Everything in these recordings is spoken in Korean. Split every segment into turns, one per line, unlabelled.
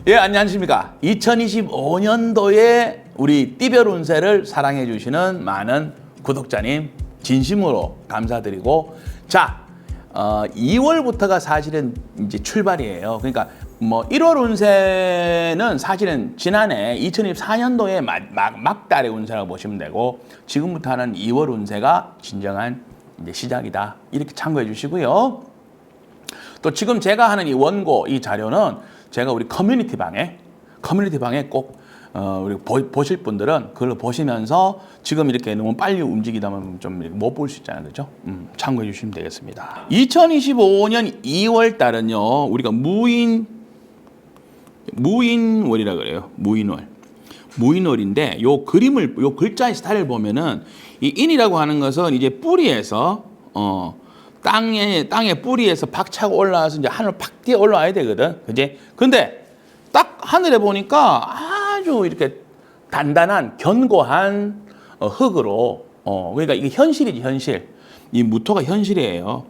예, 안녕하십니까. 2025년도에 우리 띠별 운세를 사랑해 주시는 많은 구독자님 진심으로 감사드리고, 자, 2월부터가 사실은 이제 출발이에요. 그러니까 뭐 1월 운세는 사실은 지난해 2024년도에 막달의 운세라고 보시면 되고, 지금부터 하는 2월 운세가 진정한 이제 시작이다. 이렇게 참고해 주시고요. 또 지금 제가 하는 이 원고, 이 자료는 제가 우리 커뮤니티 방에 꼭 우리 보실 분들은 그걸 보시면서 지금 이렇게 너무 빨리 움직이다 보면 좀 못 볼 수 있잖아요. 그죠? 참고해 주시면 되겠습니다. 2025년 2월 달은요, 우리가 무인월이라 그래요. 무인월인데 요 그림을, 요 글자의 스타일을 보면은 이 인이라고 하는 것은 이제 뿌리에서 땅에 뿌리에서 박차고 올라와서 이제 하늘 팍 뛰어 올라와야 되거든. 그지? 근데 딱 하늘에 보니까 아주 이렇게 단단한 견고한 흙으로, 그러니까 이게 현실이지, 현실. 이 무토가 현실이에요.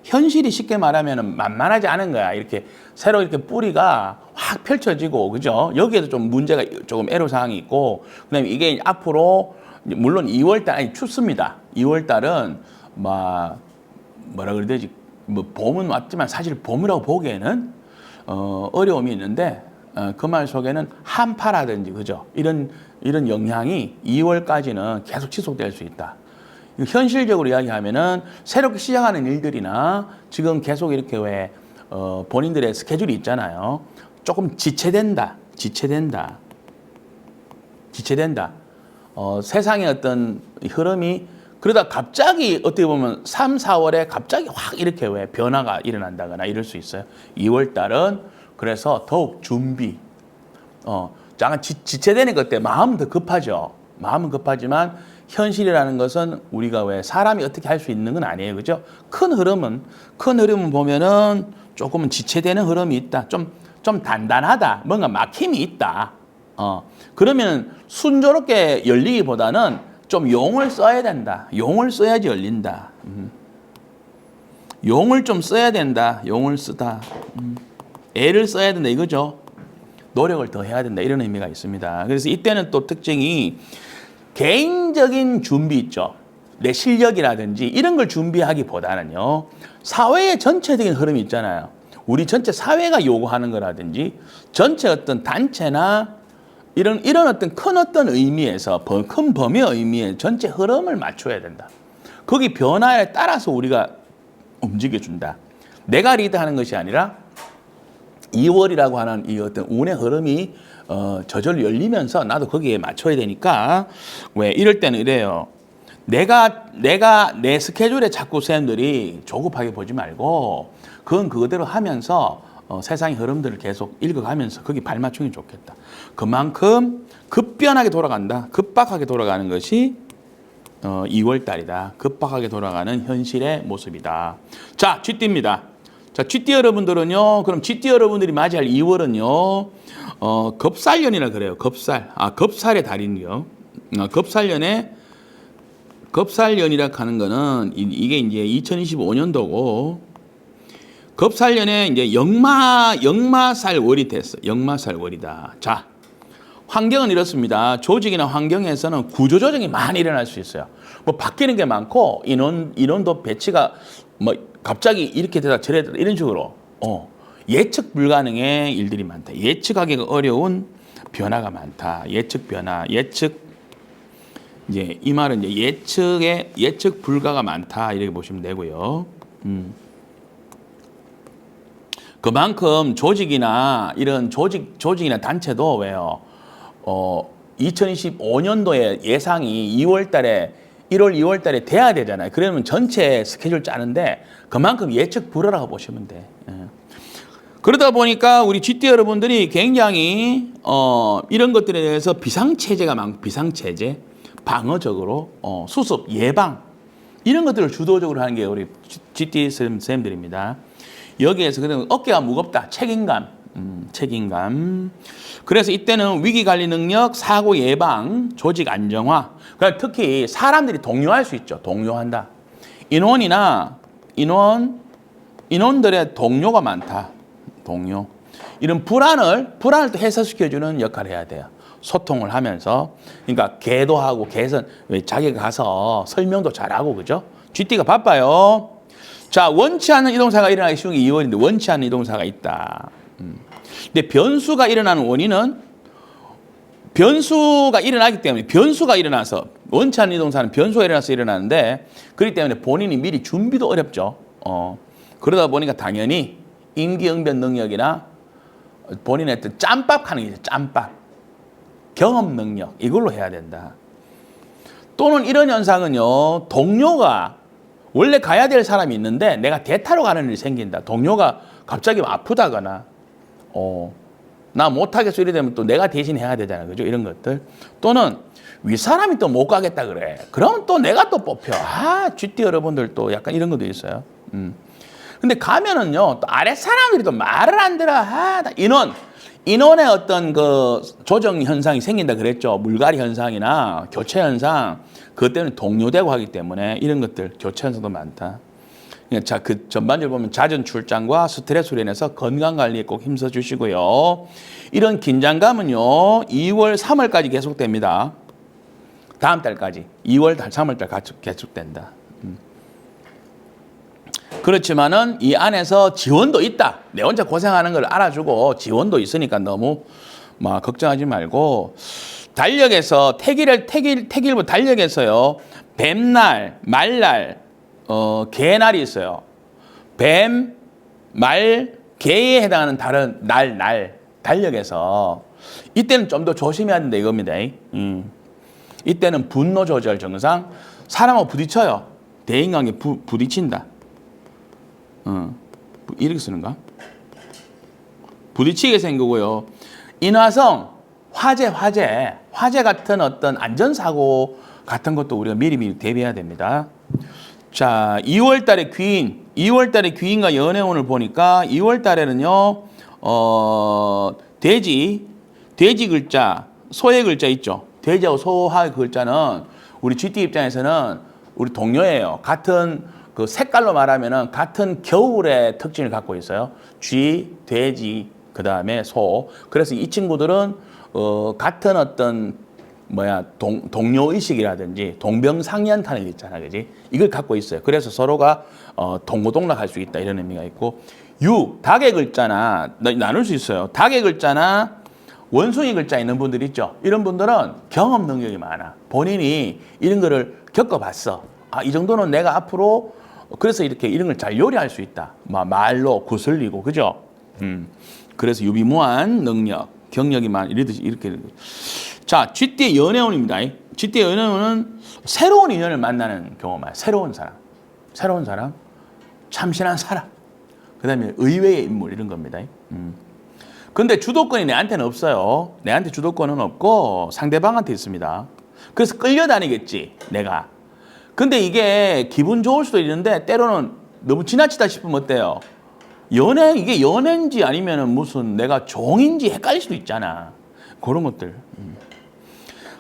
현실이 쉽게 말하면 만만하지 않은 거야. 이렇게 새로 이렇게 뿌리가 확 펼쳐지고, 그죠? 여기에도 좀 문제가, 조금 애로사항이 있고, 그다음에 이게 앞으로 물론 2월달, 아니 춥습니다. 2월달은 뭐라 그래야 되지? 뭐 봄은 왔지만 사실 봄이라고 보기에는 어려움이 있는데, 그 말 속에는 한파라든지, 그죠? 이런 영향이 2월까지는 계속 지속될 수 있다. 현실적으로 이야기하면은 새롭게 시작하는 일들이나 지금 계속 이렇게 왜 본인들의 스케줄이 있잖아요. 조금 지체된다. 세상의 어떤 흐름이 그러다 갑자기 어떻게 보면 3, 4월에 갑자기 확 이렇게 왜 변화가 일어난다거나 이럴 수 있어요. 2월 달은 그래서 더욱 준비. 약간 지체되는 것 때문에 마음은 더 급하죠. 마음은 급하지만 현실이라는 것은 우리가 왜 사람이 어떻게 할 수 있는 건 아니에요. 그죠? 큰 흐름은 보면은 조금은 지체되는 흐름이 있다. 좀 단단하다. 뭔가 막힘이 있다. 그러면 순조롭게 열리기보다는 좀 용을 써야 된다. 용을 써야지 열린다. 용을 좀 써야 된다. 용을 쓰다. 애를 써야 된다. 이거죠. 노력을 더 해야 된다. 이런 의미가 있습니다. 그래서 이때는 또 특징이 개인적인 준비 있죠. 내 실력이라든지 이런 걸 준비하기보다는요, 사회의 전체적인 흐름이 있잖아요. 우리 전체 사회가 요구하는 거라든지 전체 어떤 단체나 이런 어떤 큰 의미에서, 큰 범위의 의미의 전체 흐름을 맞춰야 된다. 거기 변화에 따라서 우리가 움직여준다. 내가 리드하는 것이 아니라 2월이라고 하는 이 어떤 운의 흐름이 저절로 열리면서 나도 거기에 맞춰야 되니까, 왜 이럴 때는 이래요. 내가 내 스케줄에 자꾸 선생님들이 조급하게 보지 말고 그건 그대로 하면서 세상의 흐름들을 계속 읽어가면서 거기 발맞추기 좋겠다. 그만큼 급변하게 돌아간다. 급박하게 돌아가는 것이 2월 달이다. 급박하게 돌아가는 현실의 모습이다. 자, 쥐띠입니다. 자, 쥐띠 여러분들은요, 그럼 쥐띠 여러분들이 맞이할 2월은요, 겁살년이라 그래요. 겁살의 달인이요. 겁살년이라 하는 거는 이게 이제 2025년도고, 겁살년에 이제 역마살월이 됐어. 역마살월이다. 자, 환경은 이렇습니다. 조직이나 환경에서는 구조조정이 많이 일어날 수 있어요. 뭐 바뀌는 게 많고, 인원도 배치가 뭐 갑자기 이렇게 되다 저래 되다 이런 식으로 예측 불가능의 일들이 많다. 예측하기가 어려운 변화가 많다. 예측 변화, 이제 이 말은 이제 예측 불가가 많다. 이렇게 보시면 되고요. 그만큼 조직이나 이런 조직이나 단체도 왜요? 2025년도에 예상이 1월, 2월 달에 돼야 되잖아요. 그러면 전체 스케줄 짜는데 그만큼 예측 불허라고 보시면 돼. 그러다 보니까 우리 쥐띠 여러분들이 굉장히 이런 것들에 대해서 비상체제, 방어적으로 수습, 예방 이런 것들을 주도적으로 하는 게 우리 쥐띠 선생님들입니다. 여기에서 그냥 어깨가 무겁다. 책임감. 그래서 이때는 위기 관리 능력, 사고 예방, 조직 안정화. 그러니까 특히 사람들이 동요할 수 있죠. 동요한다. 인원들의 동요가 많다. 동요. 이런 불안을 또 해소시켜주는 역할을 해야 돼요. 소통을 하면서. 그러니까 계도하고 개선, 왜 자기가 가서 설명도 잘하고, 그죠? GT가 바빠요. 자, 원치 않는 이동사가 일어나기 쉬운 게 2월인데 원치 않는 이동사가 있다. 근데 변수가 일어나는 원인은 변수가 일어나기 때문에 변수가 일어나서 원치 않는 이동사는 변수가 일어나서 일어나는데 그렇기 때문에 본인이 미리 준비도 어렵죠. 그러다 보니까 당연히 임기응변 능력이나 본인의 어떤 짬밥 하는 게 있어요. 짬밥. 경험 능력. 이걸로 해야 된다. 또는 이런 현상은요. 동료가 원래 가야 될 사람이 있는데 내가 대타로 가는 일이 생긴다. 동료가 갑자기 아프다거나 나 못하겠어 이래 되면 또 내가 대신 해야 되잖아요. 그죠? 이런 것들. 또는 윗사람이 또 못 가겠다 그래. 그러면 또 내가 또 뽑혀. GT 여러분들 또 약간 이런 것도 있어요. 근데 가면은요, 또 아랫사람들이 또 말을 안 들어. 인원의 어떤 그 조정 현상이 생긴다 그랬죠. 물갈이 현상이나 교체 현상. 그것 때문에 동료되고 하기 때문에 이런 것들, 교체 현상도 많다. 자, 그 전반적으로 보면 잦은 출장과 스트레스로 인해서 건강 관리에 꼭 힘써 주시고요. 이런 긴장감은요, 2월, 3월까지 계속됩니다. 다음 달까지. 2월 달, 3월 달 계속된다. 그렇지만은 이 안에서 지원도 있다. 내 혼자 고생하는 걸 알아주고 지원도 있으니까 너무 막 걱정하지 말고 달력에서 택일부 달력에서요. 뱀날, 말날, 개날이 있어요. 뱀, 말, 개에 해당하는 다른 날 달력에서 이때는 좀 더 조심해야 된다 이겁니다. 이때는 분노 조절 증상, 사람하고 부딪혀요. 대인관계 부딪힌다. 이렇게 쓰는가? 부딪히게 생기고요. 인화성, 화재 같은 어떤 안전사고 같은 것도 우리가 미리 대비해야 됩니다. 자, 2월 달에 귀인과 연애운을 보니까 2월 달에는요, 돼지 글자, 소의 글자 있죠. 돼지하고 소의 글자는 우리 GT 입장에서는 우리 동료예요. 같은 그 색깔로 말하면은 같은 겨울의 특징을 갖고 있어요. 쥐, 돼지, 그 다음에 소. 그래서 이 친구들은 같은 어떤 동료 의식이라든지 동병상련타는 있잖아, 그지? 이걸 갖고 있어요. 그래서 서로가 동고동락할 수 있다 이런 의미가 있고, 닭의 글자나 나눌 수 있어요. 닭의 글자나 원숭이 글자 있는 분들 있죠. 이런 분들은 경험 능력이 많아. 본인이 이런 거를 겪어봤어. 이 정도는 내가 앞으로 그래서 이런 걸 잘 요리할 수 있다. 말로 구슬리고, 그죠? 그래서 유비무한 능력, 경력이 이러듯이 이렇게. 자, 쥐띠의 연애운입니다. 쥐띠의 연애운은 새로운 인연을 만나는 경험이에요. 새로운 사람, 참신한 사람, 그 다음에 의외의 인물 이런 겁니다. 근데 주도권이 내한테는 없어요. 내한테 주도권은 없고 상대방한테 있습니다. 그래서 끌려다니겠지, 내가. 근데 이게 기분 좋을 수도 있는데 때로는 너무 지나치다 싶으면 어때요? 이게 연애인지 아니면은 무슨 내가 종인지 헷갈릴 수도 있잖아. 그런 것들.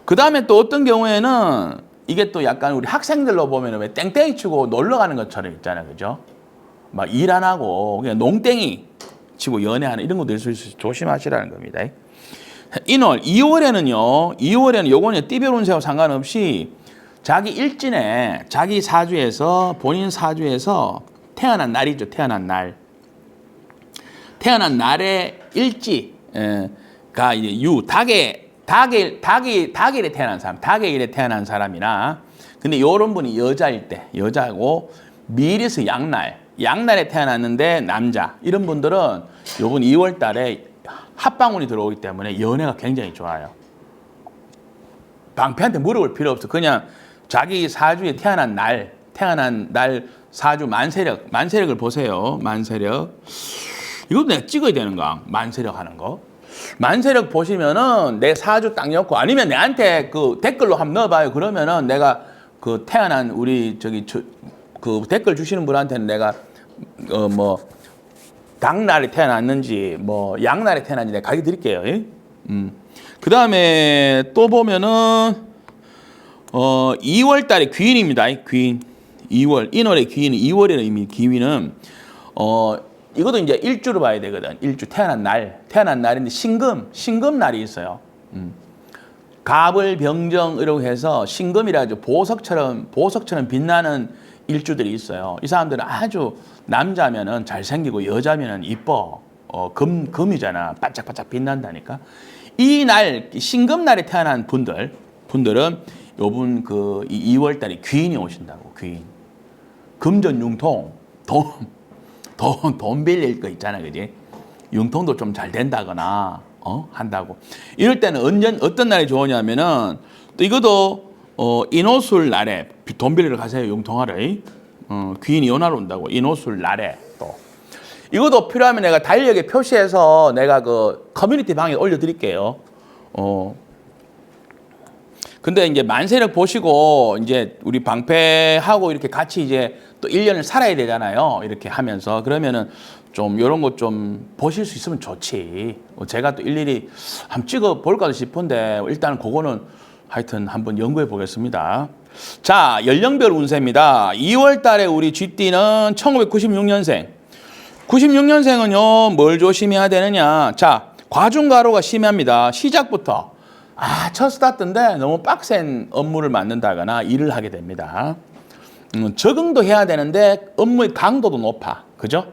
그 다음에 또 어떤 경우에는 이게 또 약간 우리 학생들로 보면 왜 땡땡이 치고 놀러 가는 것처럼 있잖아요. 그죠? 막 일 안 하고 그냥 농땡이 치고 연애하는 이런 것도 있을 수 있어서 조심하시라는 겁니다. 인월, 2월에는 요거는 띠별 운세와 상관없이 자기 일진에, 자기 사주에서, 본인 사주에서 태어난 날이죠. 태어난 날의 일지가 이제 닭일에 태어난 사람이나, 근데 이런 분이 여자고, 미리서 양날에 태어났는데 남자, 이런 분들은 요번 2월 달에 합방운이 들어오기 때문에 연애가 굉장히 좋아요. 방패한테 물어볼 필요 없어. 그냥 자기 사주에 태어난 날 사주 만세력을 보세요. 만세력. 이것도 내가 찍어야 되는가? 만세력 하는 거. 만세력 보시면은 내 사주 딱 넣고, 아니면 내한테 그 댓글로 한번 넣어봐요. 그러면은 내가 그 태어난 그 댓글 주시는 분한테는 내가 닭날에 태어났는지 양날에 태어났는지 내가 가르쳐 드릴게요. 그 다음에 또 보면은 2월 달에 귀인입니다. 귀인. 인월의 귀인은 2월에는 이미 귀인은 이것도 이제 일주로 봐야 되거든. 일주 태어난 날인데 신금 날이 있어요. 갑을 병정이라고 해서 신금이라죠. 보석처럼 빛나는 일주들이 있어요. 이 사람들은 아주 남자면은 잘생기고 여자면은 이뻐. 금이잖아. 반짝반짝 빛난다니까. 이 날 신금날에 태어난 분들은 요번 그 2월 달에 귀인이 오신다고. 귀인. 금전 융통. 돈 빌릴 거 있잖아. 그지? 융통도 좀 잘 된다거나 한다고. 이럴 때는 어떤 날이 좋으냐면은 또 이것도 인호술 날에 돈 빌리러 가세요. 융통하러. 귀인이 연하러 온다고. 인호술 날에 또. 이것도 필요하면 내가 달력에 표시해서 내가 그 커뮤니티 방에 올려드릴게요. 근데 이제 만세력 보시고 이제 우리 방패하고 이렇게 같이 이제 또 1년을 살아야 되잖아요. 이렇게 하면서. 그러면은 좀 이런 것 좀 보실 수 있으면 좋지. 제가 또 일일이 한번 찍어 볼까 싶은데 일단 그거는 하여튼 한번 연구해 보겠습니다. 자, 연령별 운세입니다. 2월 달에 우리 쥐띠는 1996년생. 96년생은요, 뭘 조심해야 되느냐. 자, 과중가로가 심합니다. 시작부터. 첫 스타트인데 너무 빡센 업무를 맡는다거나 일을 하게 됩니다. 적응도 해야 되는데 업무의 강도도 높아. 그죠?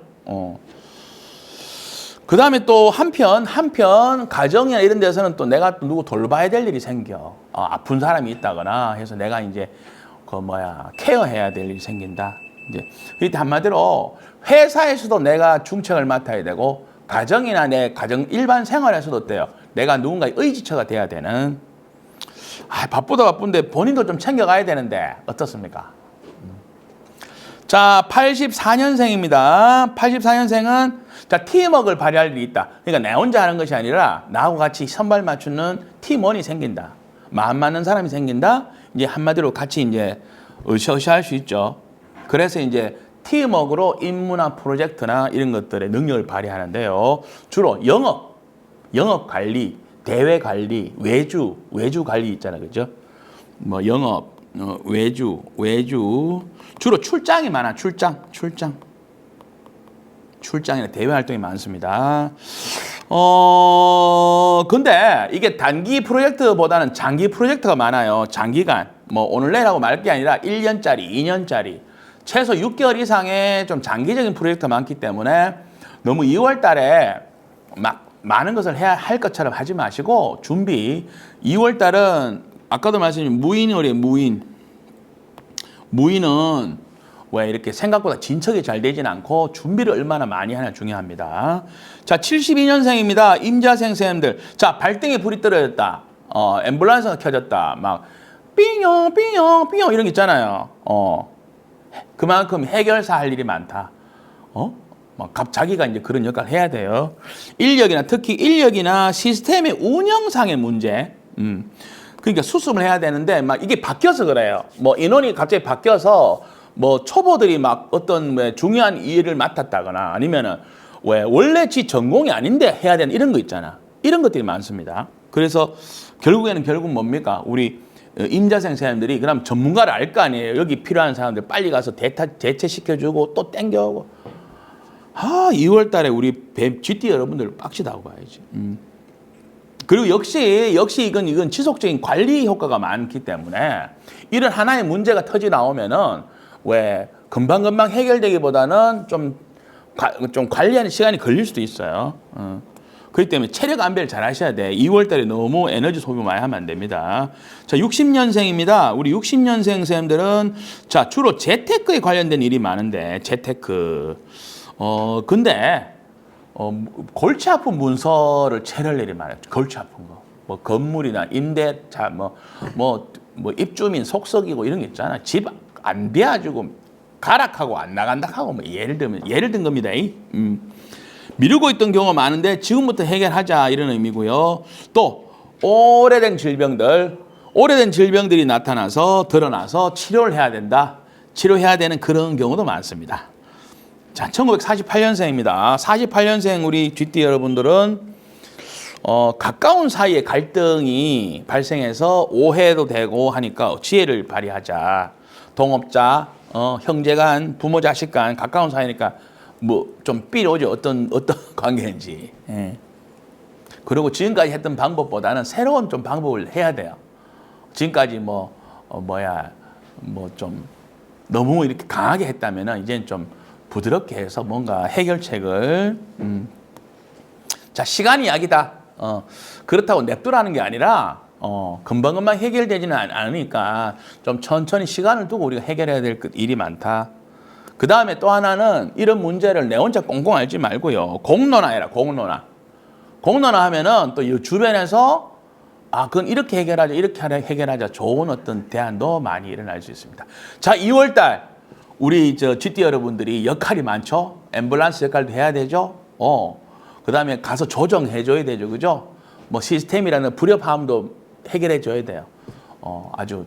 그 다음에 또 한편 가정이나 이런 데서는 또 내가 또 누구 돌봐야 될 일이 생겨. 아픈 사람이 있다거나 해서 내가 이제 케어해야 될 일이 생긴다. 이제 그때 한마디로 회사에서도 내가 중책을 맡아야 되고 가정이나 내 가정 일반 생활에서도 어때요? 내가 누군가의 의지처가 돼야 되는. 바쁜데 본인도 좀 챙겨가야 되는데 어떻습니까? 자, 84년생입니다. 84년생은 자, 팀워크를 발휘할 일이 있다. 그러니까 내 혼자 하는 것이 아니라 나하고 같이 선발 맞추는 팀원이 생긴다. 마음 맞는 사람이 생긴다. 이제 한마디로 같이 이제 으쌰으쌰 할 수 있죠. 그래서 이제 팀워크로 임무나 프로젝트나 이런 것들의 능력을 발휘하는데요. 주로 영업 관리, 대외 관리, 외주 관리 있잖아요. 그죠? 영업, 외주. 주로 출장이 많아. 출장이나 대외 활동이 많습니다. 근데 이게 단기 프로젝트보다는 장기 프로젝트가 많아요. 장기간. 오늘 내일하고 말 게 아니라 1년짜리, 2년짜리. 최소 6개월 이상의 좀 장기적인 프로젝트가 많기 때문에 너무 2월 달에 막 많은 것을 해야 할 것처럼 하지 마시고 준비. 2월 달은 아까도 말씀드린 무인월이에요. 무인은 왜 이렇게 생각보다 진척이 잘 되진 않고 준비를 얼마나 많이 하냐 중요합니다. 자, 72년생입니다. 임자생 쌤들. 자, 발등에 불이 떨어졌다. 앰뷸런스가 켜졌다. 막 삐용 이런 게 있잖아요. 그만큼 해결사 할 일이 많다. 자기가 이제 그런 역할을 해야 돼요. 특히 인력이나 시스템의 운영상의 문제. 그러니까 수습을 해야 되는데 막 이게 바뀌어서 그래요. 인원이 갑자기 바뀌어서 초보들이 막 어떤 중요한 일을 맡았다거나 아니면은 왜 원래 지 전공이 아닌데 해야 되는 이런 거 있잖아. 이런 것들이 많습니다. 그래서 결국 뭡니까? 우리 임자생 사람들이 그럼 전문가를 알 거 아니에요. 여기 필요한 사람들 빨리 가서 대체시켜주고 또 땡겨오고. 2월 달에 우리 GT 여러분들 빡시다고 봐야지. 그리고 역시 이건 지속적인 관리 효과가 많기 때문에 이런 하나의 문제가 터져 나오면은 왜 금방금방 해결되기보다는 좀 관리하는 시간이 걸릴 수도 있어요. 그렇기 때문에 체력 안배를 잘 하셔야 돼. 2월 달에 너무 에너지 소비 많이 하면 안 됩니다. 자, 60년생입니다. 우리 60년생 쌤들은 자, 주로 재테크에 관련된 일이 많은데 재테크. 근데 골치 아픈 문서를 채를 일이 많아요. 골치 아픈 거. 건물이나 임대차, 입주민 속썩이고 이런 게 있잖아. 집 안 돼가지고 가락하고 안 나간다 하고 예를 든 겁니다. 미루고 있던 경우가 많은데 지금부터 해결하자 이런 의미고요. 또 오래된 질병들이 드러나서 치료를 해야 된다. 치료해야 되는 그런 경우도 많습니다. 자, 1948년생입니다. 48년생 우리 쥐띠 여러분들은 가까운 사이에 갈등이 발생해서 오해도 되고 하니까 지혜를 발휘하자. 동업자, 형제간, 부모 자식 간 가까운 사이니까 뭐 좀 삘 오죠. 어떤 관계인지. 예. 그리고 지금까지 했던 방법보다는 새로운 좀 방법을 해야 돼요. 지금까지 뭐 좀 너무 이렇게 강하게 했다면은 이제는 좀 부드럽게 해서 뭔가 해결책을 자, 시간이 약이다. 그렇다고 냅두라는 게 아니라 금방금방 해결되지는 않으니까 좀 천천히 시간을 두고 우리가 해결해야 될 일이 많다. 그 다음에 또 하나는 이런 문제를 내 혼자 꽁꽁 앓지 말고요. 공론화해라, 공론화. 공론화 하면은 또 이 주변에서 그건 이렇게 해결하자, 이렇게 해결하자. 좋은 어떤 대안도 많이 일어날 수 있습니다. 자, 2월 달 우리 GT 여러분들이 역할이 많죠? 앰뷸런스 역할도 해야 되죠? 그 다음에 가서 조정해줘야 되죠. 그죠? 뭐 시스템이라는 불협화음도 해결해줘야 돼요. 아주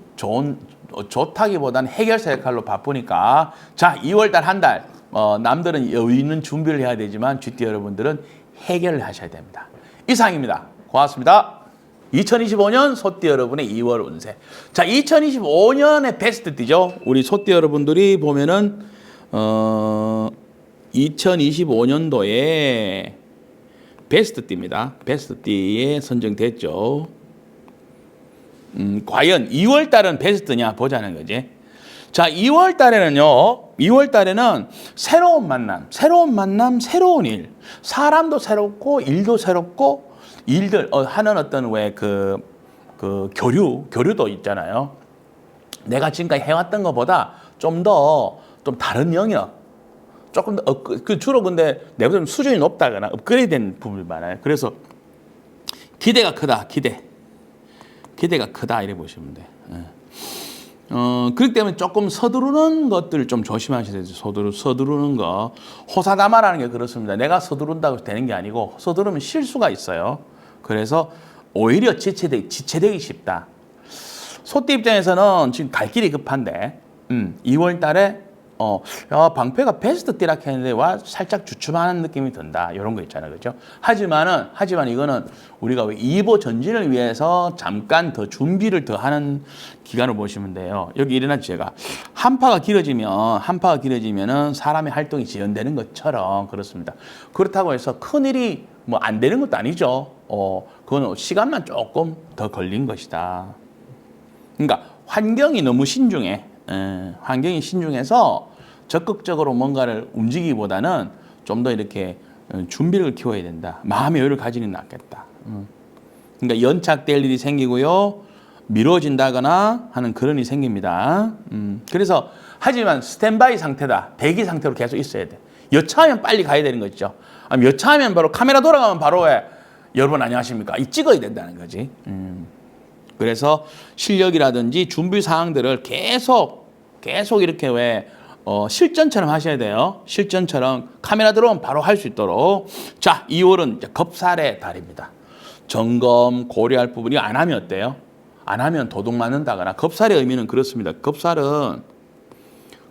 좋다기보다는 해결사 역할로 바쁘니까. 자, 2월 달 한 달. 남들은 여유 있는 준비를 해야 되지만 GT 여러분들은 해결을 하셔야 됩니다. 이상입니다. 고맙습니다. 2025년 소띠 여러분의 2월 운세. 자, 2025년의 베스트 띠죠. 우리 소띠 여러분들이 보면은 2025년도에 베스트 띠입니다. 베스트 띠에 선정됐죠. 과연 2월 달은 베스트냐 보자는 거지. 자, 2월 달에는 새로운 만남, 새로운 일. 사람도 새롭고 일도 새롭고 일들 하는 어떤 교류도 있잖아요. 내가 지금까지 해왔던 것보다 좀 다른 영역, 조금 더 주로 근데 내보다 수준이 높다거나 업그레이드된 부분이 많아요. 그래서 기대가 크다, 기대가 크다 이래 보시면 돼. 그렇기 때문에 조금 서두르는 것들 좀 조심하셔야 되죠. 서두르는 거. 호사다마라는 게 그렇습니다. 내가 서두른다고 되는 게 아니고 서두르면 실수가 있어요. 그래서 오히려 지체되기 쉽다. 소띠 입장에서는 지금 갈 길이 급한데 2월 달에 방패가 베스트 띠라 했는데 와 살짝 주춤하는 느낌이 든다. 이런 거 있잖아요. 그렇죠? 하지만 이거는 우리가 2보 전진을 위해서 잠깐 더 준비를 더 하는 기간을 보시면 돼요. 여기 일어난 제가 한파가 길어지면은 사람의 활동이 지연되는 것처럼 그렇습니다. 그렇다고 해서 큰일이 뭐 안 되는 것도 아니죠. 그건 시간만 조금 더 걸린 것이다. 그러니까 환경이 너무 신중해. 환경이 신중해서 적극적으로 뭔가를 움직이기보다는 좀 더 이렇게 준비를 키워야 된다. 마음의 여유를 가지는 게 낫겠다. 그러니까 연착될 일이 생기고요. 미뤄진다거나 하는 그런 일이 생깁니다. 그래서 하지만 스탠바이 상태다. 대기 상태로 계속 있어야 돼. 여차하면 빨리 가야 되는 거죠. 여차하면 바로 카메라 돌아가면 바로 여러분 안녕하십니까? 찍어야 된다는 거지. 그래서 실력이라든지 준비 사항들을 계속 이렇게 실전처럼 하셔야 돼요. 실전처럼 카메라 들어오면 바로 할 수 있도록. 자, 2월은 이제 겁살의 달입니다. 점검, 고려할 부분이 안 하면 어때요? 안 하면 도둑 맞는다거나. 겁살의 의미는 그렇습니다.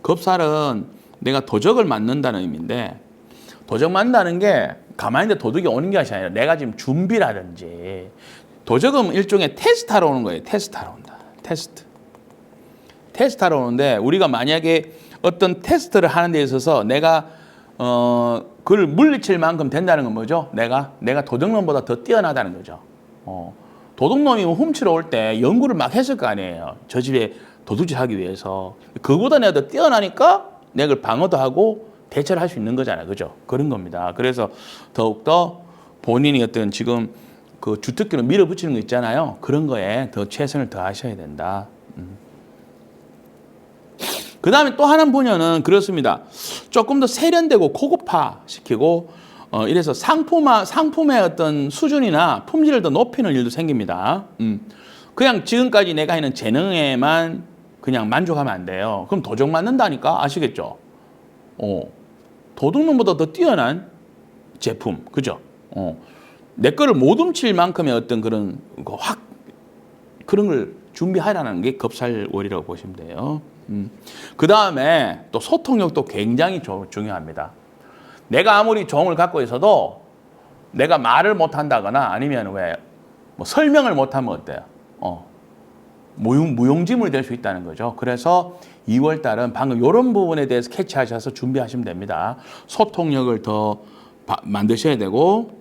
겁살은 내가 도적을 맞는다는 의미인데 도적 맞는다는 게 가만히 있는데 도둑이 오는 게 아니라 내가 지금 준비라든지 도적은 일종의 테스트하러 오는 거예요. 테스트하러 온다. 테스트하러 오는데 우리가 만약에 어떤 테스트를 하는 데 있어서 내가 그걸 물리칠 만큼 된다는 건 뭐죠? 내가 도둑놈보다 더 뛰어나다는 거죠. 도둑놈이 훔치러 올 때 연구를 막 했을 거 아니에요. 저 집에 도둑질 하기 위해서. 그거보다 내가 더 뛰어나니까 내가 그걸 방어도 하고 대처를 할 수 있는 거잖아요. 그죠? 그런 겁니다. 그래서 더욱더 본인이 어떤 지금 그 주특기로 밀어붙이는 거 있잖아요. 그런 거에 더 최선을 다하셔야 된다. 그 다음에 또 하나 보면은 그렇습니다. 조금 더 세련되고 고급화 시키고 이래서 상품의 어떤 수준이나 품질을 더 높이는 일도 생깁니다. 그냥 지금까지 내가 하는 재능에만 그냥 만족하면 안 돼요. 그럼 도적 맞는다니까 아시겠죠? 도둑놈보다 더 뛰어난 제품, 그죠? 내 거를 못 훔칠 만큼의 어떤 그런 걸 준비하라는 게 겁살월이라고 보시면 돼요. 그 다음에 또 소통력도 굉장히 중요합니다. 내가 아무리 정을 갖고 있어도 내가 말을 못 한다거나 아니면 뭐 설명을 못 하면 어때요? 무용지물이 될 수 있다는 거죠. 그래서 2월 달은 방금 이런 부분에 대해서 캐치하셔서 준비하시면 됩니다. 소통력을 더 만드셔야 되고,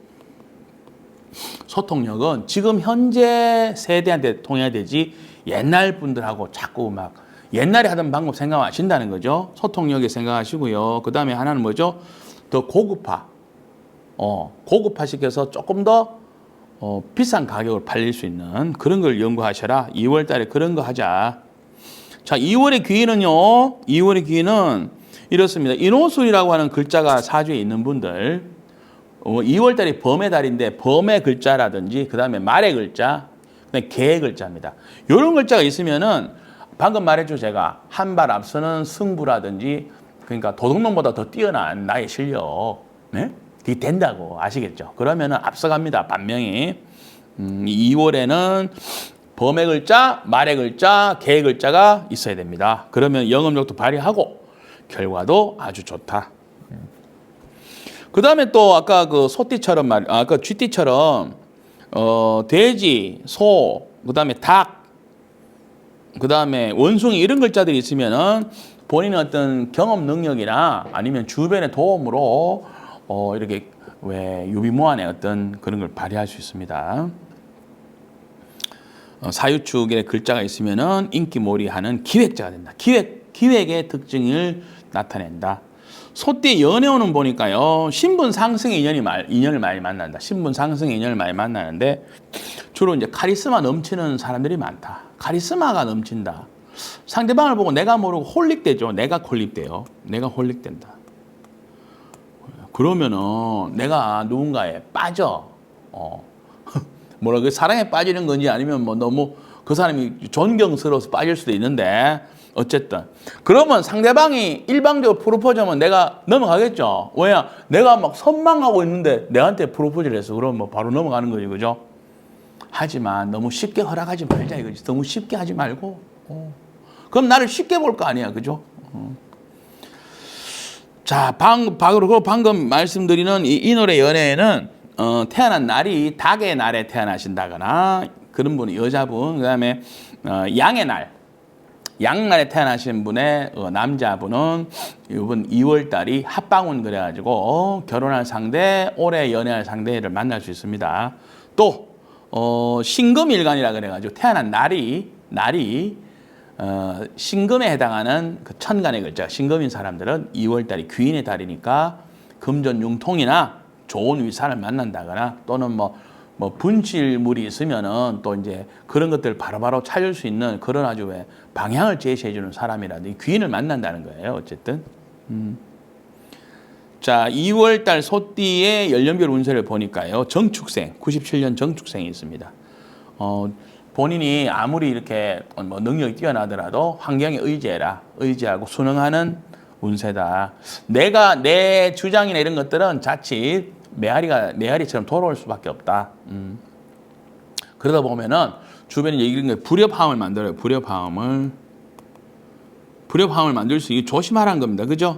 소통력은 지금 현재 세대한테 통해야 되지 옛날 분들하고 자꾸 막 옛날에 하던 방법 생각하신다는 거죠. 소통력에 생각하시고요. 그 다음에 하나는 뭐죠? 더 고급화. 고급화시켜서 조금 더 비싼 가격으로 팔릴 수 있는 그런 걸 연구하셔라. 2월 달에 그런 거 하자. 자, 2월의 귀인은요. 2월의 귀인은 이렇습니다. 인호술이라고 하는 글자가 사주에 있는 분들, 2월 달이 범의 달인데 범의 글자라든지 그 다음에 말의 글자, 그다음에 개의 글자입니다. 이런 글자가 있으면은 방금 말했죠. 제가 한 발 앞서는 승부라든지, 그러니까 도둑놈보다 더 뛰어난 나의 실력, 네? 그게 된다고 아시겠죠? 그러면은 앞서갑니다. 반명이 2월에는 범의 글자, 말의 글자, 개의 글자가 있어야 됩니다. 그러면 영업력도 발휘하고 결과도 아주 좋다. 그 다음에 또 아까 그 소띠처럼 아까 쥐띠처럼 돼지, 소, 그 다음에 닭, 그 다음에 원숭이 이런 글자들이 있으면은 본인의 어떤 경험 능력이나 아니면 주변의 도움으로 이렇게 유비무환의 어떤 그런 걸 발휘할 수 있습니다. 사유축에 글자가 있으면은 인기몰이하는 기획자가 된다. 기획의 특징을 나타낸다. 소띠 연애운은 보니까요, 신분 상승의 인연을 많이 만난다. 신분 상승의 인연을 많이 만나는데 주로 이제 카리스마 넘치는 사람들이 많다. 카리스마가 넘친다. 상대방을 보고 내가 모르고 홀릭되죠. 내가 홀릭돼요. 내가 홀릭된다. 그러면은 내가 누군가에 빠져. 그 사랑에 빠지는 건지 아니면 뭐 너무 그 사람이 존경스러워서 빠질 수도 있는데, 어쨌든 그러면 상대방이 일방적으로 프로포즈하면 내가 넘어가겠죠. 왜냐? 내가 막 선망하고 있는데 내한테 프로포즈를 해서 그러면 뭐 바로 넘어가는 거지, 그죠? 하지만 너무 쉽게 허락하지 말자 이거지. 너무 쉽게 하지 말고. 그럼 나를 쉽게 볼 거 아니야, 그죠? 자, 방금 말씀드리는 이 노래 연애에는 태어난 날이 닭의 날에 태어나신다거나 그런 분이 여자분, 그다음에 양의 날. 양날에 태어나신 분의 남자분은 이번 2월 달이 합방운 그래가지고 결혼할 상대, 올해 연애할 상대를 만날 수 있습니다. 또 신금일간이라 그래가지고 태어난 날이 신금에 해당하는 그 천간의 글자, 신금인 사람들은 2월 달이 귀인의 달이니까 금전융통이나 좋은 위사를 만난다거나 또는 뭐 분실물이 있으면은 또 이제 그런 것들 바로바로 찾을 수 있는 그런 아주 방향을 제시해 주는 사람이라든지 귀인을 만난다는 거예요. 어쨌든. 자, 2월 달 소띠의 연령별 운세를 보니까요. 정축생, 97년 정축생이 있습니다. 본인이 아무리 이렇게 뭐 능력이 뛰어나더라도 환경에 의지하고 순응하는 운세다. 내 주장이나 이런 것들은 자칫 메아리처럼 돌아올 수밖에 없다. 그러다 보면은 주변에 얘기하는 게 불협화음을 만들어요. 불협화음을 만들 수 있게 조심하라는 겁니다. 그죠?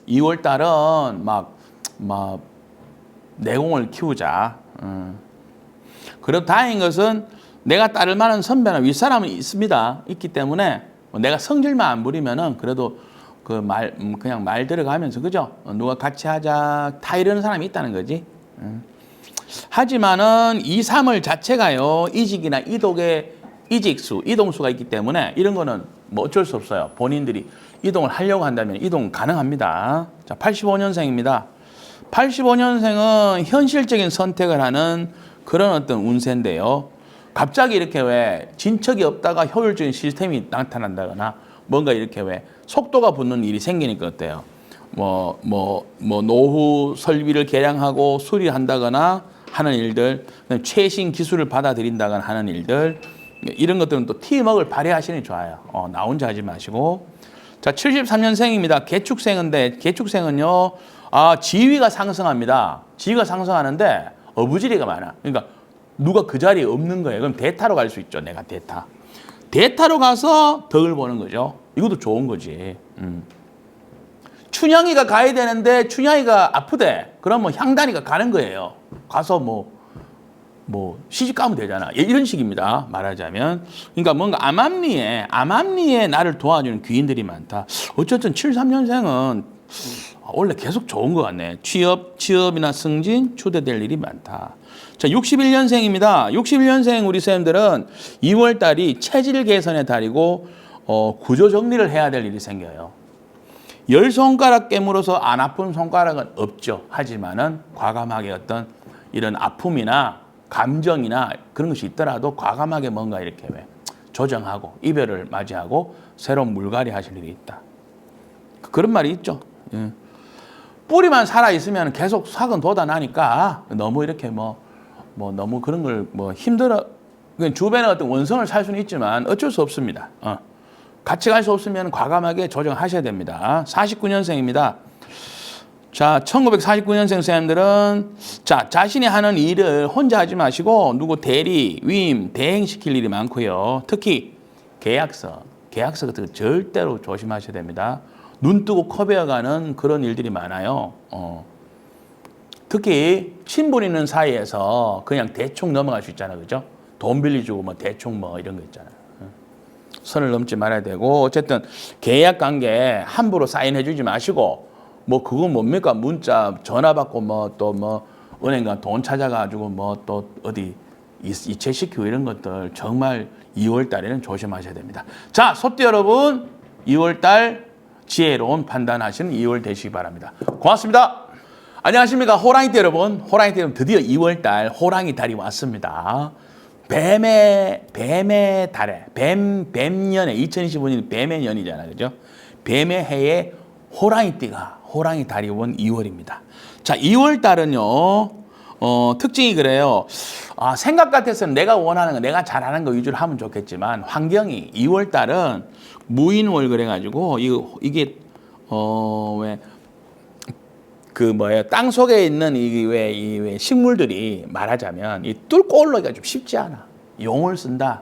2월 달은 막 내공을 키우자. 그래도 다행인 것은 내가 따를 만한 선배나 윗사람은 있기 때문에 내가 성질만 안 부리면은 그래도 그냥 말 들어가면서, 그죠? 누가 같이 하자, 다 이러는 사람이 있다는 거지. 하지만은 2, 3월 자체가요, 이직이나 이동수가 있기 때문에 이런 거는 뭐 어쩔 수 없어요. 본인들이 이동을 하려고 한다면 이동 가능합니다. 자, 85년생입니다. 85년생은 현실적인 선택을 하는 그런 어떤 운세인데요. 갑자기 이렇게 진척이 없다가 효율적인 시스템이 나타난다거나 뭔가 이렇게 속도가 붙는 일이 생기니까 어때요? 노후 설비를 개량하고 수리한다거나 하는 일들, 최신 기술을 받아들인다거나 하는 일들, 이런 것들은 또 팀워크를 발휘하시는 게 좋아요. 나 혼자 하지 마시고. 자, 73년생입니다. 개축생인데, 개축생은요, 지위가 상승합니다. 지위가 상승하는데 어부지리가 많아. 그러니까 누가 그 자리에 없는 거예요. 그럼 대타로 갈 수 있죠. 내가 대타로 가서 덕을 보는 거죠. 이것도 좋은 거지. 춘향이가 가야 되는데 춘향이가 아프대. 그러면 향단이가 가는 거예요. 가서 뭐 시집 가면 되잖아. 이런 식입니다. 말하자면. 그러니까 뭔가 암암리에 나를 도와주는 귀인들이 많다. 어쨌든 73년생은 원래 계속 좋은 것 같네. 취업이나 승진, 추대될 일이 많다. 자, 61년생입니다. 61년생 우리 쌤들은 2월 달이 체질 개선의 달이고 구조 정리를 해야 될 일이 생겨요. 10손가락 깨물어서 안 아픈 손가락은 없죠. 하지만은 과감하게 어떤 이런 아픔이나 감정이나 그런 것이 있더라도 과감하게 뭔가 이렇게 조정하고 이별을 맞이하고 새로운 물갈이 하실 일이 있다. 그런 말이 있죠. 예. 뿌리만 살아있으면 계속 삭은 돋아나니까 너무 이렇게 너무 그런 걸 힘들어. 주변에 어떤 원성을 살 수는 있지만 어쩔 수 없습니다. 같이 갈 수 없으면 과감하게 조정하셔야 됩니다. 49년생입니다. 자, 1949년생 쌤들은 자신이 하는 일을 혼자 하지 마시고 누구 대리, 위임, 대행시킬 일이 많고요. 특히 계약서 같은 거 절대로 조심하셔야 됩니다. 눈 뜨고 코 베어가는 그런 일들이 많아요. 특히 친분 있는 사이에서 그냥 대충 넘어갈 수 있잖아요. 그죠? 돈 빌려주고 대충 이런 거 있잖아요. 선을 넘지 말아야 되고 어쨌든 계약 관계 함부로 사인해 주지 마시고 그건 뭡니까? 문자, 전화 받고 또 은행 가 돈 찾아가지고 또 어디 이체시키고 이런 것들 정말 2월 달에는 조심하셔야 됩니다. 자, 소띠 여러분 2월 달 지혜로운 판단하시는 2월 되시기 바랍니다. 고맙습니다. 안녕하십니까. 호랑이띠 여러분. 호랑이띠 여러분 드디어 2월 달 호랑이 달이 왔습니다. 뱀의 달에 뱀년에 2025년이 뱀의 년이잖아요. 그죠? 뱀의 해에 호랑이 달이 온 2월입니다. 자, 2월 달은요. 특징이 그래요. 생각 같아서는 내가 원하는 거, 내가 잘하는 거 위주로 하면 좋겠지만 환경이 2월 달은 무인월 그래가지고 이게 땅 속에 있는 이 식물들이 말하자면 뚫고 올라가기가 좀 쉽지 않아. 용을 쓴다.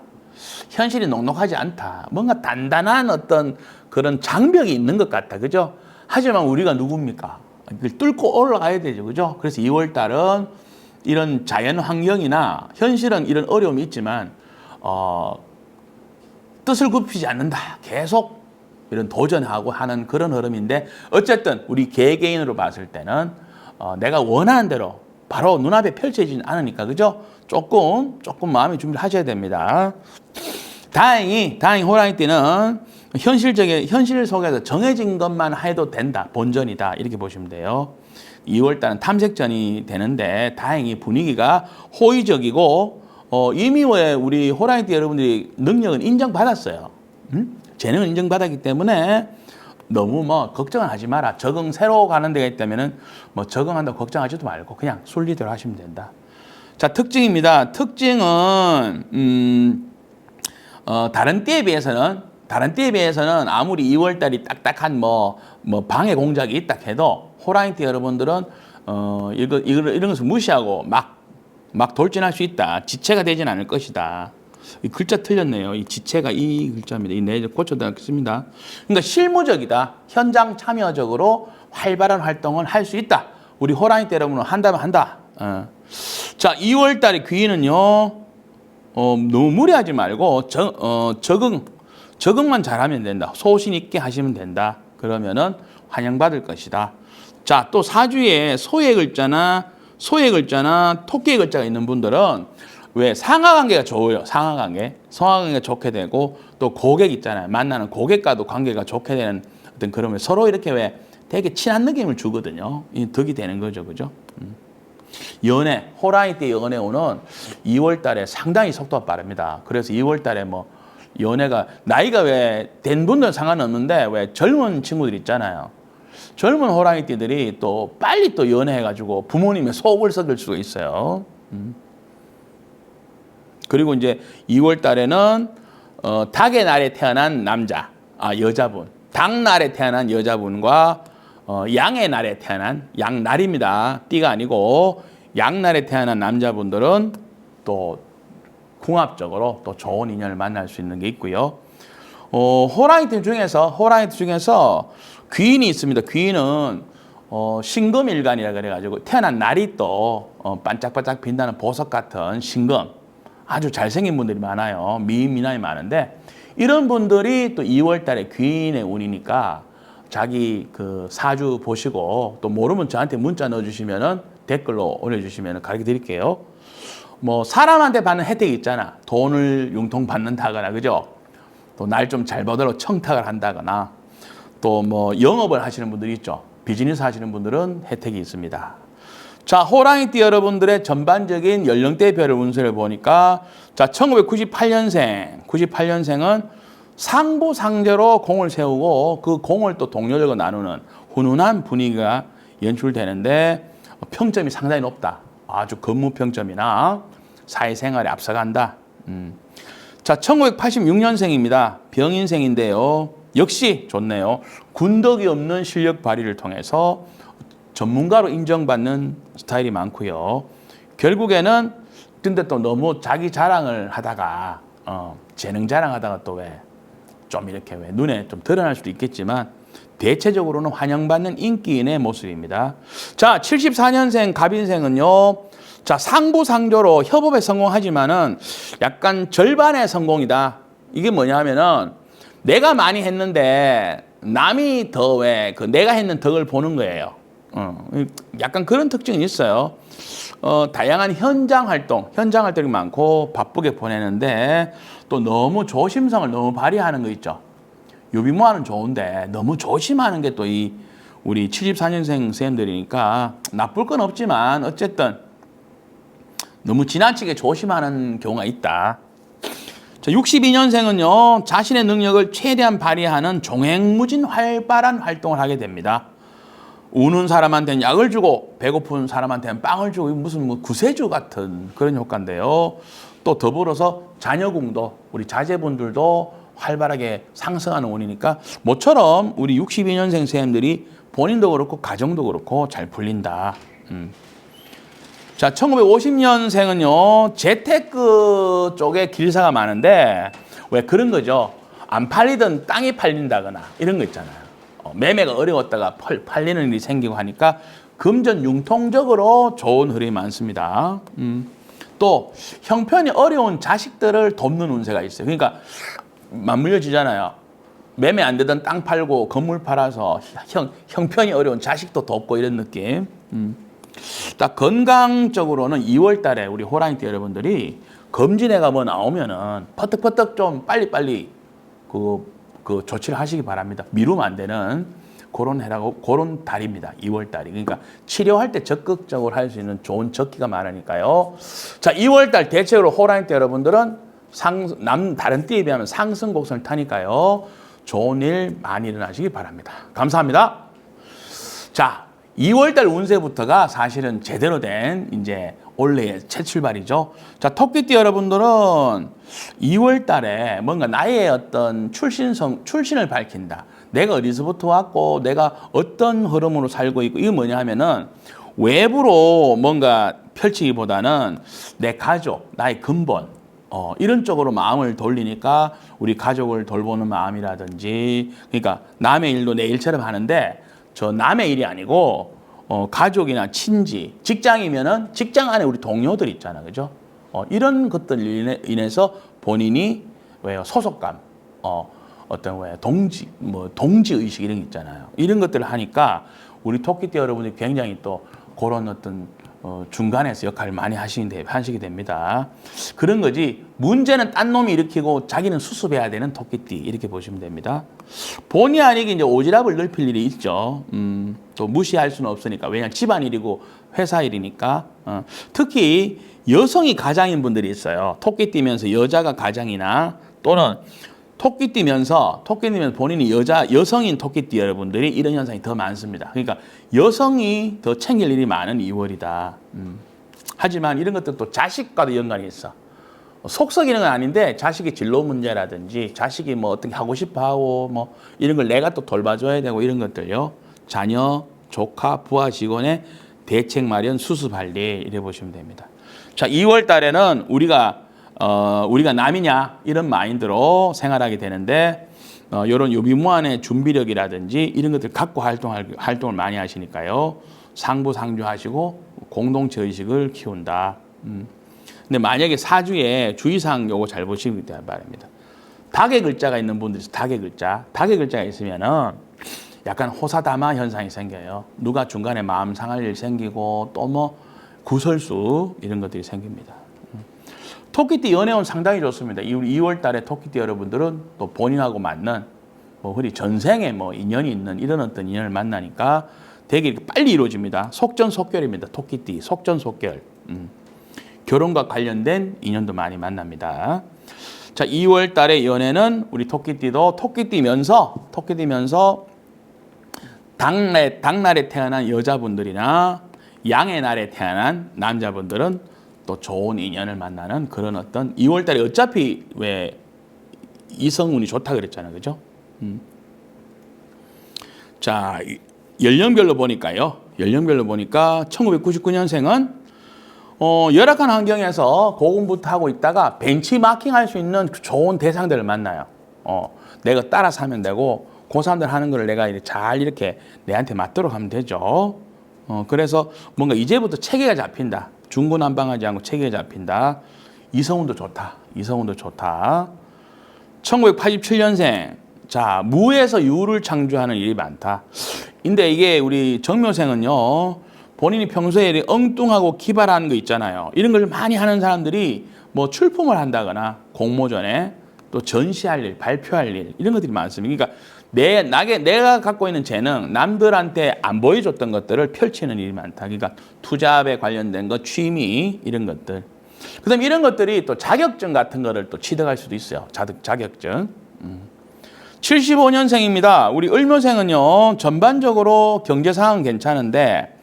현실이 녹록하지 않다. 뭔가 단단한 어떤 그런 장벽이 있는 것 같다. 그죠? 하지만 우리가 누굽니까? 이걸 뚫고 올라가야 되죠. 그죠? 그래서 2월 달은 이런 자연 환경이나 현실은 이런 어려움이 있지만 뜻을 굽히지 않는다. 계속 이런 도전하고 하는 그런 흐름인데 어쨌든 우리 개개인으로 봤을 때는 내가 원하는 대로 바로 눈앞에 펼쳐지진 않으니까 그죠? 조금 마음의 준비를 하셔야 됩니다. 다행히 호랑이띠는 현실 속에서 정해진 것만 해도 된다. 본전이다. 이렇게 보시면 돼요. 2월달은 탐색전이 되는데 다행히 분위기가 호의적이고 이미 우리 호랑이띠 여러분들이 능력은 인정받았어요. 재능은 인정받았기 때문에 너무 걱정은 하지 마라. 새로 가는 데가 있다면은 적응한다고 걱정하지도 말고 그냥 순리대로 하시면 된다. 자, 특징입니다. 특징은 다른 띠에 비해서는 아무리 2월달이 딱딱한 방해 공작이 있다 해도 호랑이띠 여러분들은 이런 것을 무시하고 막 돌진할 수 있다. 지체가 되진 않을 것이다. 이 글자 틀렸네요. 이 지체가 이 글자입니다. 이 네 고쳐드리겠습니다. 그러니까 실무적이다. 현장 참여적으로 활발한 활동을 할 수 있다. 우리 호랑이띠 여러분은 한다면 한다. 자, 2월달의 귀인은요. 너무 무리하지 말고 적응만 잘하면 된다. 소신 있게 하시면 된다. 그러면은 환영받을 것이다. 자, 또 사주에 소의 글자나 토끼의 글자가 있는 분들은 왜 상하관계가 좋아요. 상하관계가 좋게 되고 또 고객 있잖아요. 만나는 고객과도 관계가 좋게 되는 어떤 그러면 서로 이렇게 왜 되게 친한 느낌을 주거든요. 이 덕이 되는 거죠, 그죠? 호랑이띠 연애운은 2월 달에 상당히 속도가 빠릅니다. 그래서 2월 달에 연애가 나이가 왜 된 분들은 상관없는데 왜 젊은 친구들 있잖아요. 젊은 호랑이띠들이 또 빨리 또 연애해가지고 부모님의 속을 썩일 수가 있어요. 그리고 이제 2월 달에는 닭의 날에 태어난 여자분, 닭날에 태어난 여자분과 양의 날에 태어난 양날입니다. 띠가 아니고 양날에 태어난 남자분들은 또 궁합적으로 또 좋은 인연을 만날 수 있는 게 있고요. 호랑이띠 중에서 귀인이 있습니다. 귀인은 신금일간이라 그래가지고 태어난 날이 또 반짝반짝 빛나는 보석 같은 신금. 아주 잘생긴 분들이 많아요. 미인, 미남이 많은데 이런 분들이 또 2월 달에 귀인의 운이니까 자기 그 사주 보시고 또 모르면 저한테 문자 넣어주시면은 댓글로 올려주시면 가르쳐 드릴게요. 뭐 사람한테 받는 혜택이 있잖아. 돈을 융통 받는다거나 그죠? 또 날 좀 잘 벌도록 청탁을 한다거나 또 뭐 영업을 하시는 분들이 있죠. 비즈니스 하시는 분들은 혜택이 있습니다. 자, 호랑이띠 여러분들의 전반적인 연령대별 운세를 보니까 자, 1998년생은 상부상제로 공을 세우고 그 공을 또 동료들과 나누는 훈훈한 분위기가 연출되는데 평점이 상당히 높다. 아주 근무 평점이나 사회생활에 앞서간다. 자, 1986년생입니다. 병인생인데요. 역시 좋네요. 군덕이 없는 실력 발휘를 통해서 전문가로 인정받는 스타일이 많고요. 결국에는 근데 또 너무 자기 자랑을 하다가 재능 자랑하다가 또 왜 좀 이렇게 왜 눈에 좀 드러날 수도 있겠지만 대체적으로는 환영받는 인기인의 모습입니다. 자, 74년생 갑인생은요. 자, 상부상조로 협업에 성공하지만은 약간 절반의 성공이다. 이게 뭐냐면은 내가 많이 했는데 남이 더 왜 그 내가 했는 덕을 보는 거예요. 약간 그런 특징이 있어요. 다양한 현장 활동이 많고 바쁘게 보내는데 또 너무 조심성을 너무 발휘하는 거 있죠. 유비무환은 좋은데 너무 조심하는 게 또 이 우리 74년생 선생님들이니까 나쁠 건 없지만 어쨌든 너무 지나치게 조심하는 경우가 있다. 자, 62년생은요. 자신의 능력을 최대한 발휘하는 종횡무진 활발한 활동을 하게 됩니다. 우는 사람한테는 약을 주고 배고픈 사람한테는 빵을 주고 무슨 뭐 구세주 같은 그런 효과인데요. 또 더불어서 자녀궁도 우리 자제분들도 활발하게 상승하는 운이니까 모처럼 우리 62년생 선생님들이 본인도 그렇고 가정도 그렇고 잘 풀린다. 자, 1950년생은요. 재테크 쪽에 길사가 많은데 왜 그런 거죠. 안 팔리던 땅이 팔린다거나 이런 거 있잖아요. 매매가 어려웠다가 팔리는 일이 생기고 하니까 금전 융통적으로 좋은 흐름이 많습니다. 또 형편이 어려운 자식들을 돕는 운세가 있어요. 그러니까 맞물려지잖아요. 매매 안 되던 땅 팔고 건물 팔아서 형편이 어려운 자식도 돕고 이런 느낌. 딱 건강적으로는 2월 달에 우리 호랑이띠 여러분들이 검진해가 뭐 나오면은 퍼뜩퍼뜩 좀 빨리빨리 그 조치를 하시기 바랍니다. 미루면 안 되는 그런 달입니다. 2월 달이. 그러니까 치료할 때 적극적으로 할 수 있는 좋은 적기가 많으니까요. 자, 2월 달 대체로 호랑이띠 여러분들은 다른 띠에 비하면 상승 곡선을 타니까요. 좋은 일 많이 일어나시기 바랍니다. 감사합니다. 자, 2월 달 운세부터가 사실은 제대로 된 이제 올해의 새 출발이죠. 자, 토끼띠 여러분들은 2월 달에 뭔가 나의 어떤 출신을 밝힌다. 내가 어디서부터 왔고 내가 어떤 흐름으로 살고 있고 이게 뭐냐 하면은 외부로 뭔가 펼치기보다는 내 가족, 나의 근본 이런 쪽으로 마음을 돌리니까 우리 가족을 돌보는 마음이라든지 그러니까 남의 일도 내 일처럼 하는데 저 남의 일이 아니고 가족이나 친지, 직장이면은 직장 안에 우리 동료들 있잖아, 그죠? 이런 것들 인해서 본인이 왜요 소속감, 어떤 왜 동지 의식 이런 게 있잖아요. 이런 것들을 하니까 우리 토끼띠 여러분이 굉장히 또 그런 어떤 중간에서 역할을 많이 하시게 됩니다. 그런 거지 문제는 딴 놈이 일으키고 자기는 수습해야 되는 토끼띠 이렇게 보시면 됩니다. 본의 아니게 이제 오지랖을 넓힐 일이 있죠. 또 무시할 수는 없으니까 왜냐하면 집안일이고 회사 일이니까 특히 여성이 가장인 분들이 있어요. 토끼띠면서 여자가 가장이나 또는 토끼띠면서 본인이 여성인 토끼띠 여러분들이 이런 현상이 더 많습니다. 그러니까 여성이 더 챙길 일이 많은 2월이다. 하지만 이런 것도 자식과도 연관이 있어. 속 썩이는 건 아닌데 자식의 진로 문제라든지 자식이 뭐 어떻게 하고 싶어 하고 뭐 이런 걸 내가 또 돌봐줘야 되고 이런 것들요. 자녀, 조카, 부하 직원의 대책 마련, 수습할 일 이래 보시면 됩니다. 자, 2월 달에는 우리가 남이냐 이런 마인드로 생활하게 되는데 이런 유비무환의 준비력이라든지 이런 것들 갖고 활동을 많이 하시니까요. 상부상조하시고 공동체 의식을 키운다. 근데 만약에 사주에 주의사항 요거 잘 보시기 바랍니다. 닭의 글자가 있는 분들이 있어요. 닭의 글자가 있으면은 약간 호사다마 현상이 생겨요. 누가 중간에 마음 상할 일 생기고 또 뭐 구설수 이런 것들이 생깁니다. 토끼띠 연애운 상당히 좋습니다. 2월 달에 토끼띠 여러분들은 또 본인하고 맞는 뭐 흔히 전생에 뭐 인연이 있는 이런 어떤 인연을 만나니까 되게 빨리 이루어집니다. 속전속결입니다. 토끼띠 속전속결. 결혼과 관련된 인연도 많이 만납니다. 자, 2월 달의 연애는 우리 토끼띠도 토끼띠면서 당날에 태어난 여자분들이나 양의 날에 태어난 남자분들은 또 좋은 인연을 만나는 그런 어떤 2월 달에 어차피 왜 이성운이 좋다 그랬잖아요. 그죠? 자, 연령별로 보니까 1999년생은 열악한 환경에서 고군부터 하고 있다가 벤치마킹 할 수 있는 좋은 대상들을 만나요. 내가 따라서 하면 되고 그 사람들 하는 거를 내가 잘 이렇게 내한테 맞도록 하면 되죠. 그래서 뭔가 이제부터 체계가 잡힌다. 중구난방하지 않고 체계가 잡힌다. 이성운도 좋다. 1987년생. 자, 무에서 유를 창조하는 일이 많다. 근데 이게 우리 정묘생은요. 본인이 평소에 엉뚱하고 기발한 거 있잖아요. 이런 걸 많이 하는 사람들이 뭐 출품을 한다거나 공모전에 또 전시할 일, 발표할 일 이런 것들이 많습니다. 그러니까 내가 갖고 있는 재능, 남들한테 안 보여줬던 것들을 펼치는 일이 많다. 그러니까 투잡에 관련된 것, 취미 이런 것들. 그다음 이런 것들이 또 자격증 같은 거를 또 취득할 수도 있어요. 자격증. 75년생입니다. 우리 을묘생은요. 전반적으로 경제 상황은 괜찮은데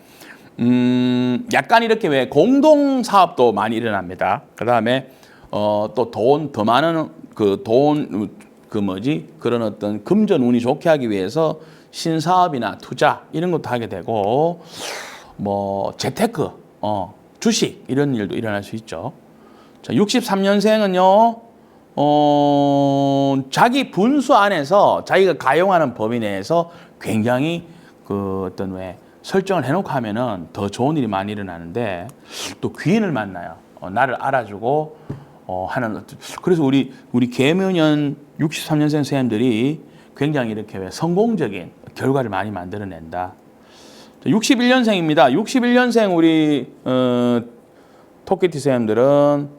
약간 이렇게 왜 공동 사업도 많이 일어납니다. 그다음에 또 돈 더 많은 그런 어떤 금전 운이 좋게 하기 위해서 신사업이나 투자 이런 것도 하게 되고 뭐 재테크, 주식 이런 일도 일어날 수 있죠. 자, 63년생은요. 자기 분수 안에서 자기가 가용하는 범위 내에서 굉장히 그 어떤 왜 설정을 해놓고 하면은 더 좋은 일이 많이 일어나는데 또 귀인을 만나요. 나를 알아주고 하는. 그래서 우리 계묘년 63년생 선생님들이 굉장히 이렇게 왜 성공적인 결과를 많이 만들어낸다. 61년생입니다. 61년생 우리 토끼띠 선생님들은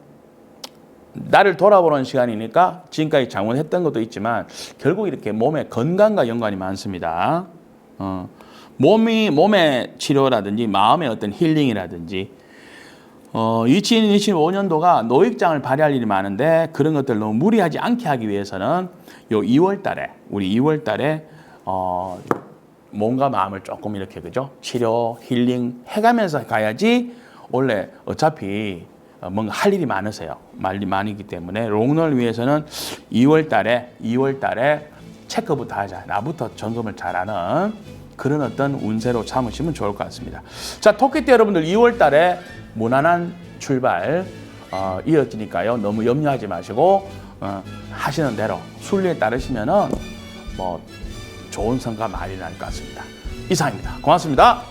나를 돌아보는 시간이니까 지금까지 잘못했던 것도 있지만 결국 이렇게 몸의 건강과 연관이 많습니다. 몸의 치료라든지 마음의 어떤 힐링이라든지 2025년도가 노익장을 발휘할 일이 많은데 그런 것들 너무 무리하지 않게 하기 위해서는 요 2월 달에 몸과 마음을 조금 이렇게 그죠? 치료, 힐링 해가면서 가야지 원래 어차피 뭔가 할 일이 많으세요. 많이기 때문에 롱런을 위해서는 2월 달에 체크부터 하자. 나부터 점검을 잘하는 그런 어떤 운세로 삼으시면 좋을 것 같습니다. 자, 토끼띠 여러분들 2월 달에 무난한 출발 이어지니까요. 너무 염려하지 마시고 하시는 대로 순리에 따르시면은 뭐 좋은 성과 많이 날 것 같습니다. 이상입니다. 고맙습니다.